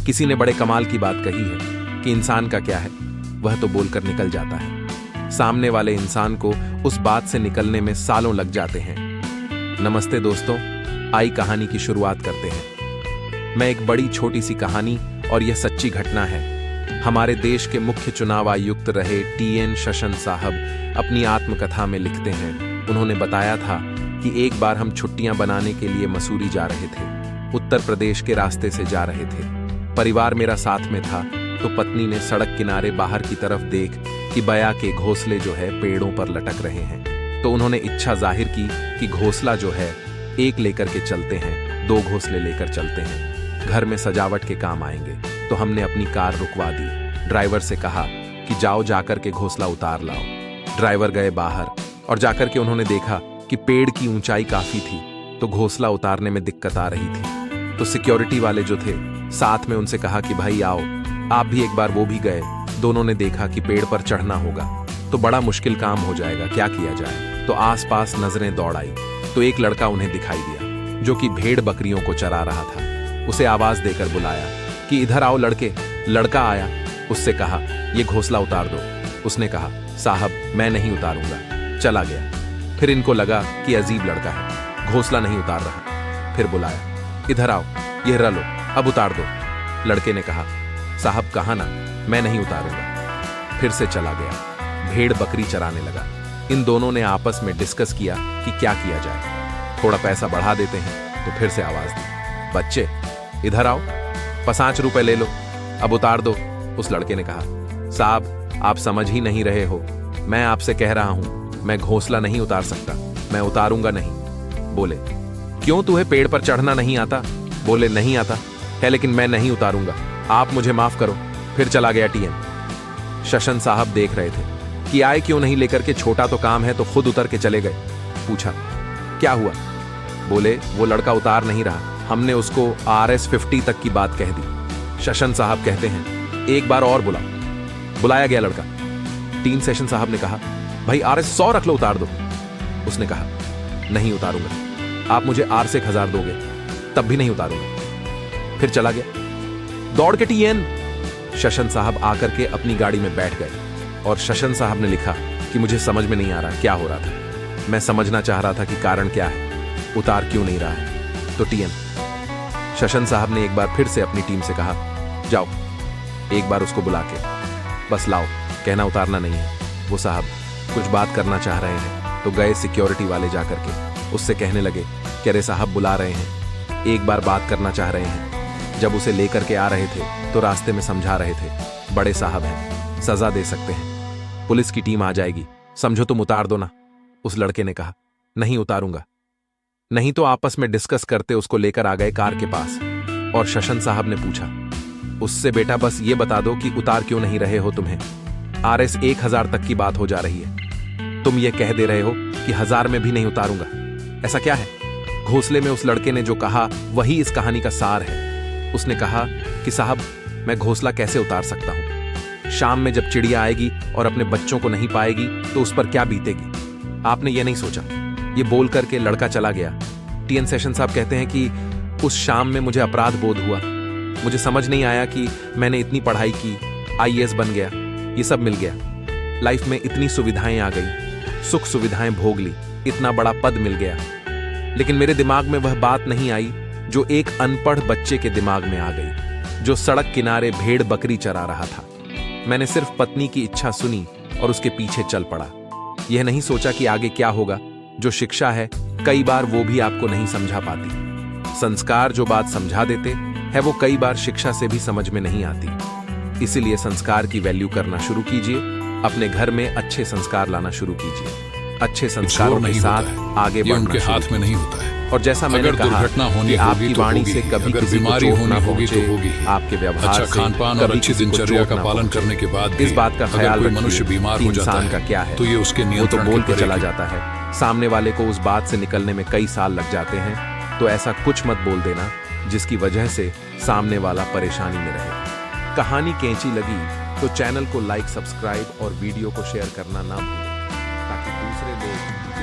किसी ने बड़े कमाल की बात कही है कि इंसान का क्या है, वह तो बोलकर निकल जाता है। सामने वाले इंसान को उस बात से निकलने में सालों लग जाते हैं। नमस्ते दोस्तों, आई कहानी की शुरुआत करते हैं। मैं एक बड़ी छोटी सी कहानी और यह सच्ची घटना है। हमारे देश के मुख्य चुनाव आयुक्त रहे TN शेषन साहब अपनी आत्मकथा में लिखते हैं, उन्होंने बताया था कि एक बार हम छुट्टियां बनाने के लिए मसूरी जा रहे थे। उत्तर प्रदेश के रास्ते से जा रहे थे। परिवार मेरा साथ में था, तो पत्नी ने सड़क किनारे बाहर की तरफ देख कि बया के घोंसले जो है पेड़ों पर लटक रहे हैं, तो उन्होंने इच्छा जाहिर की कि घोंसला जो है एक लेकर के चलते हैं, 2 घोंसले लेकर चलते हैं, घर में सजावट के काम आएंगे। तो हमने अपनी कार रुकवा दी। ड्राइवर से कहा कि जाओ जाकर के घोंसला उतार लाओ। ड्राइवर गए बाहर और जाकर के उन्होंने देखा कि पेड़ की ऊंचाई काफी थी, तो घोंसला उतारने में दिक्कत आ रही थी। तो सिक्योरिटी वाले जो थे साथ में उनसे कहा कि भाई आओ, आप भी एक बार। वो भी गए। दोनों ने देखा कि पेड़ पर चढ़ना होगा तो बड़ा मुश्किल काम हो जाएगा, क्या किया जाए। तो आसपास नजरें दौड़ आई, तो एक लड़का उन्हें दिखाई दिया जो कि भेड़ बकरियों को चरा रहा था। उसे आवाज देकर बुलाया कि इधर आओ लड़के। लड़का आया, उससे कहा ये घोंसला उतार दो। उसने कहा साहब मैं नहीं उतारूंगा, चला गया। फिर इनको लगा कि अजीब लड़का है, घोंसला नहीं उतार रहा। फिर बुलाया इधर आओ, ये रलो, अब उतार दो। लड़के ने कहा साहब कहा ना, मैं नहीं उतारूंगा। फिर से चला गया। भेड़ बकरी चराने लगा। इन दोनों ने आपस में डिस्कस किया कि क्या किया जाए। थोड़ा पैसा बढ़ा देते हैं। तो फिर से आवाज दी, बच्चे इधर आओ, 5 रुपए ले लो, अब उतार दो। उस लड़के ने कहा साहब आप समझ ही नहीं रहे हो, मैं आपसे कह रहा हूं मैं घोंसला नहीं उतार सकता, मैं उतारूंगा नहीं। बोले क्यों, तुम्हें पेड़ पर चढ़ना नहीं आता? बोले नहीं आता है, लेकिन मैं नहीं उतारूंगा, आप मुझे माफ करो। फिर चला गया TN। शेषन साहब देख रहे थे कि आए क्यों नहीं लेकर के, छोटा तो काम है, तो खुद उतर के चले गए। पूछा क्या हुआ? बोले वो लड़का उतार नहीं रहा, हमने उसको RS 50 तक की बात कह दी। शेषन साहब कहते हैं एक बार और बुलाओ। बुलाया गया लड़का। TN शेषन साहब ने कहा भाई RS 100 रख लो, उतार दो। उसने कहा नहीं उतारूंगा, आप मुझे R से 1000 दोगे तब भी नहीं उतारूंगा। फिर चला गया। दौड़ के TN। शेषन साहब आकर के अपनी गाड़ी में बैठ गए और शेषन साहब ने लिखा कि मुझे समझ में नहीं आ रहा क्या हो रहा था, मैं समझना चाह रहा था कि कारण क्या है, उतार क्यों नहीं रहा है। तो TN शेषन साहब ने एक बार फिर से अपनी टीम से कहा जाओ एक बार उसको बुला के बस लाओ, कहना उतारना नहीं है। वो साहब कुछ बात करना चाह रहे हैं, तो गए सिक्योरिटी वाले जाकर के उससे कहने लगे कि अरे साहब बुला रहे हैं, एक बार बात करना चाह रहे हैं। जब उसे लेकर के आ रहे थे तो रास्ते में समझा रहे थे, बड़े साहब हैं, सजा दे सकते हैं, पुलिस की टीम आ जाएगी, समझो तुम उतार दो ना। उस लड़के ने कहा नहीं उतारूंगा। नहीं तो आपस में डिस्कस करते उसको लेकर आ गए कार के पास और शेषन साहब ने पूछा उससे बेटा बस ये बता दो कि उतार क्यों नहीं रहे हो, तुम्हें RS 1000 तक की बात हो जा रही है, तुम ये कह दे रहे हो कि 1000 में भी नहीं उतारूंगा, ऐसा क्या है? घोंसले में उस लड़के ने जो कहा वही इस कहानी का सार है। उसने कहा कि साहब मैं घोंसला कैसे उतार सकता हूं, शाम में जब चिड़िया आएगी और अपने बच्चों को नहीं पाएगी तो उस पर क्या बीतेगी, आपने ये नहीं सोचा। ये बोल करके लड़का चला गया। TN शेषन साहब कहते हैं कि उस शाम में मुझे अपराध बोध हुआ, मुझे समझ नहीं आया कि मैंने इतनी पढ़ाई की, IAS बन गया, ये सब मिल गया, लाइफ में इतनी सुविधाएं आ गई, सुख सुविधाएं भोग ली, इतना बड़ा पद मिल गया, लेकिन मेरे दिमाग में वह बात नहीं आई जो एक अनपढ़ बच्चे के दिमाग में आ गई, जो सड़क किनारे भेड़ बकरी चरा रहा था। मैंने सिर्फ पत्नी की इच्छा सुनी और उसके पीछे चल पड़ा। यह नहीं सोचा कि आगे क्या होगा। जो शिक्षा है कई बार वो भी आपको नहीं समझा पाती। संस्कार जो बात समझा देते हैं वो कई बार शिक्षा से भी समझ में नहीं आती। इसीलिए संस्कार की वैल्यू करना शुरू कीजिए, अपने घर में अच्छे संस्कार लाना शुरू कीजिए, अच्छे संस्कारों के साथ आगे बढ़ना उनके हाथ में नहीं होता है। और जैसा मैंने कहा कि आपकी वाणी से कभी किसी को चोट ना पहुंचे, आपके व्यवहार से कभी किसी को चोट ना पालन करने के बाद इस बात का ख्याल रखिए मनुष्य बीमार हो जाता इंसान है का क्या है, तो ये उसके वो तो नियंत्रण बोल के चला जाता है, सामने वाले को उस बात से निकलने में कई साल लग जाते हैं। तो ऐसा कुछ मत बोल देना जिसकी वजह से सामने वाला परेशानी में रहे। कहानी कैंची लगी तो चैनल को लाइक, सब्सक्राइब और वीडियो को शेयर करना ना भूलें ताकि दूसरे लोग